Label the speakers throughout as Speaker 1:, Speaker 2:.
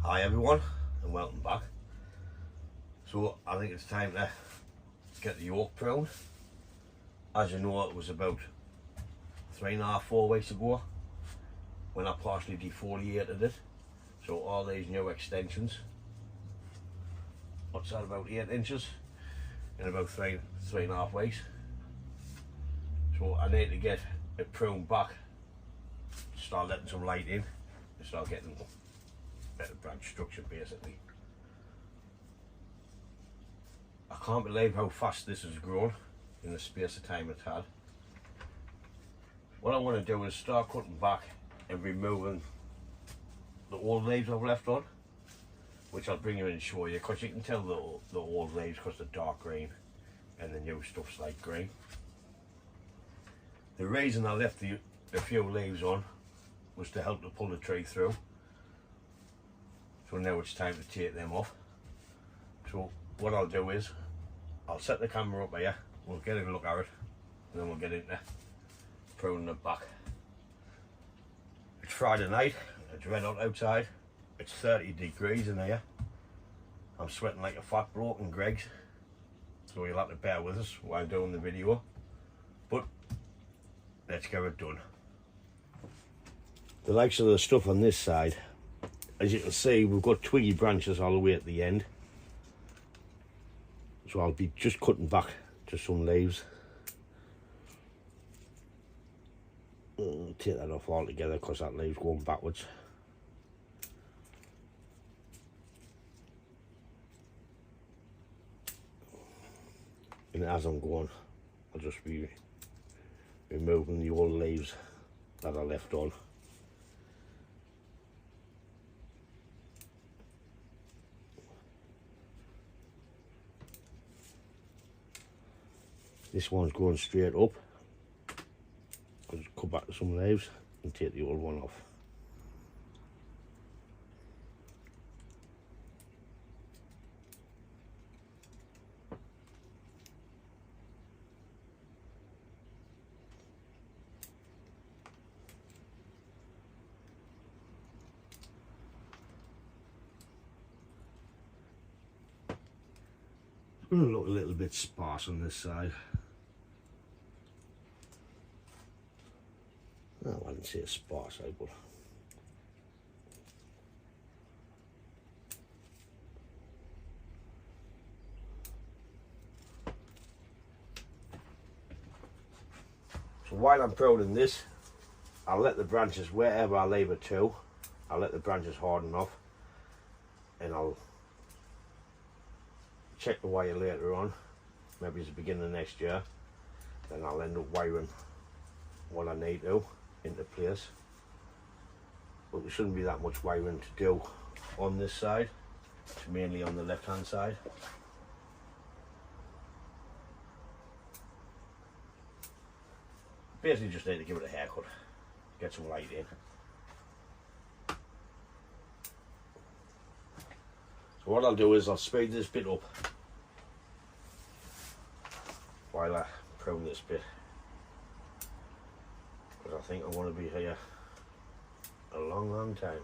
Speaker 1: Hi everyone and welcome back. So I think it's time to get the oak pruned. As you know, it was about 3.5-4 weeks ago when I partially defoliated it. So all these new extensions, what's that, about 8 inches in about 3.5 weeks. So I need to get it pruned back, start letting some light in and start getting better branch structure basically. I can't believe how fast this has grown in the space of time it's had. What I want to do is start cutting back and removing the old leaves I've left on, which I'll bring you in and show you, because you can tell the old leaves because they're dark green and the new stuff's light green. The reason I left a few leaves on was to help to pull the tree through. So now it's time to take them off. So what I'll do is, I'll set the camera up here, we'll get a look at it, and then we'll get into pruning it back. It's Friday night, it's red hot outside, it's 30 degrees in here. I'm sweating like a fat bloke in Greg's, so you'll have to bear with us while I'm doing the video. But let's get it done. The likes of the stuff on this side, as you can see, we've got twiggy branches all the way at the end. So I'll be just cutting back to some leaves. Take that off altogether because that leave's going backwards. And as I'm going, I'll just be removing the old leaves that I left on. This one's going straight up. I'll just cut back to some leaves and take the old one off. It's going to look a little bit sparse on this side. No, I didn't say it's sparse, but so while I'm pruning this, I'll let the branches, wherever I leave it to, I'll let the branches harden off, and I'll check the wire later on, maybe it's the beginning of next year, then I'll end up wiring what I need to into place. But there shouldn't be that much wiring to do on this side, it's mainly on the left hand side. Basically just need to give it a haircut, get some light in. So what I'll do is I'll speed this bit up while I prune this bit, because I think I want to be here a long time.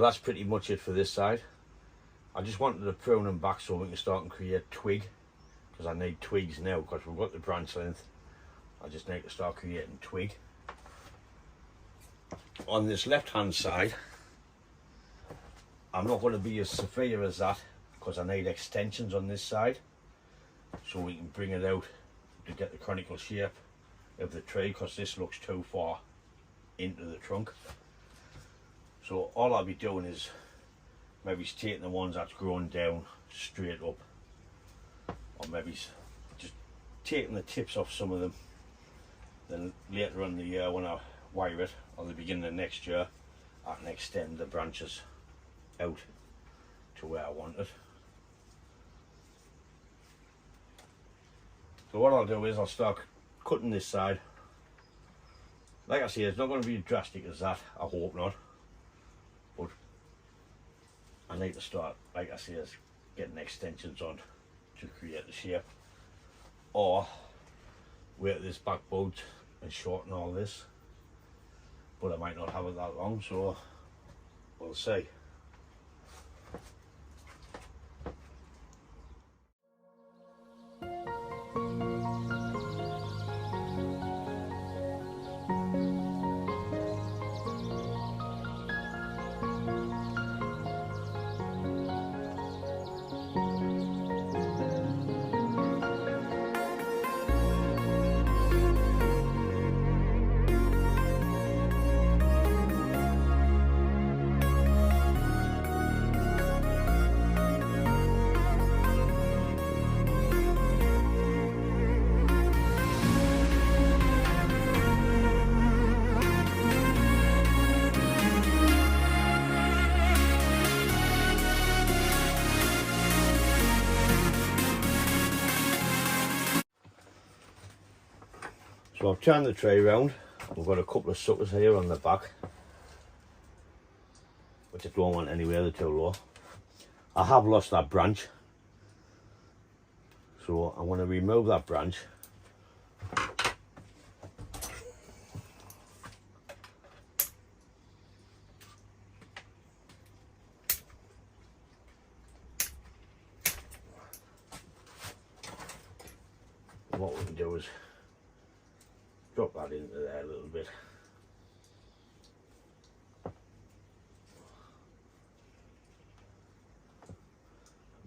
Speaker 1: that's pretty much it for this side. I just wanted to prune them back so we can start and create twig, because I need twigs now, because we've got the branch length. I just need to start creating twig. On this left hand side, I'm not going to be as severe as that, because I need extensions on this side so we can bring it out to get the conical shape of the tree, because this looks too far into the trunk. So all I'll be doing is maybe taking the ones that's grown down straight up, or maybe just taking the tips off some of them. Then later on in the year, when I wire it, or the beginning of next year, I can extend the branches out to where I want it. So what I'll do is I'll start cutting this side. Like I say, it's not going to be as drastic as that, I hope not. But I need to start, like I say, is getting extensions on to create the shape. Or wait this back bolt and shorten all this. But I might not have it that long, so we'll see. So I've turned the tray round. We've got a couple of suckers here on the back, which I don't want anywhere, they're too low. I have lost that branch, so I want to remove that branch. What we can do is drop that into there a little bit.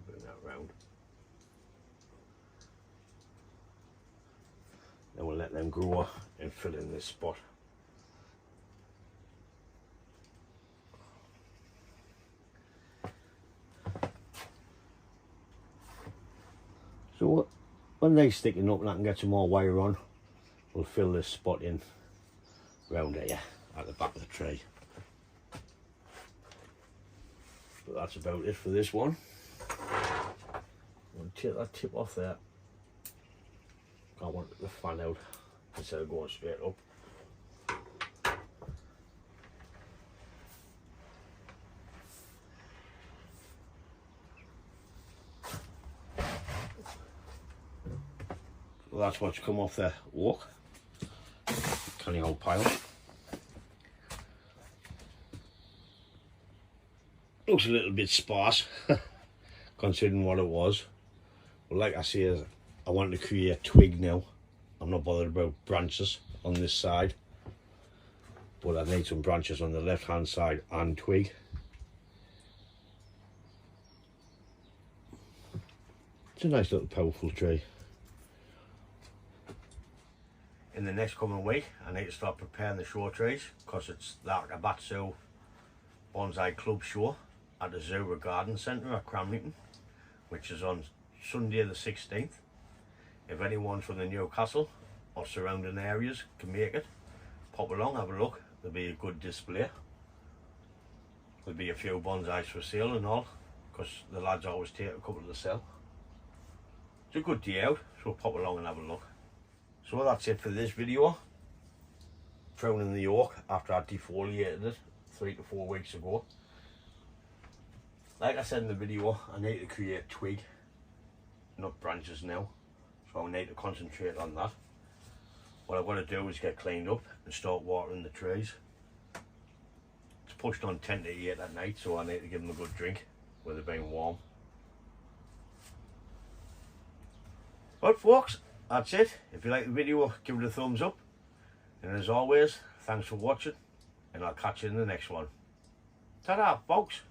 Speaker 1: Bring that round. Then we'll let them grow and fill in this spot. So when they're sticking up and I can get some more wire on, we'll fill this spot in round here at the back of the tree. But that's about it for this one. I'll take that tip off there. I want it to fan out instead of going straight up. Well, that's what's come off the walk. Canny old pile. Looks a little bit sparse considering what it was. But like I say, I want to create twig now. I'm not bothered about branches on this side, but I need some branches on the left hand side and twig. It's a nice little powerful tree. In the next coming week, I need to start preparing the show trees, because it's like a Matsu Bonsai Club show at the Zoo Garden Centre at Cramlington, which is on Sunday the 16th. If anyone from the Newcastle or surrounding areas can make it, pop along, have a look. There'll be a good display. There'll be a few bonsais for sale and all, because the lads always take a couple to sell. It's a good day out, so pop along and have a look. So that's it for this video. Pruning the oak after I defoliated it 3 to 4 weeks ago. Like I said in the video, I need to create twig, not branches now. So I need to concentrate on that. What I've got to do is get cleaned up and start watering the trees. It's pushed on 10 to 8 at night, so I need to give them a good drink where they've been warm. But folks, that's it. If you like the video, give it a thumbs up. And as always, thanks for watching, and I'll catch you in the next one. Ta-da, folks.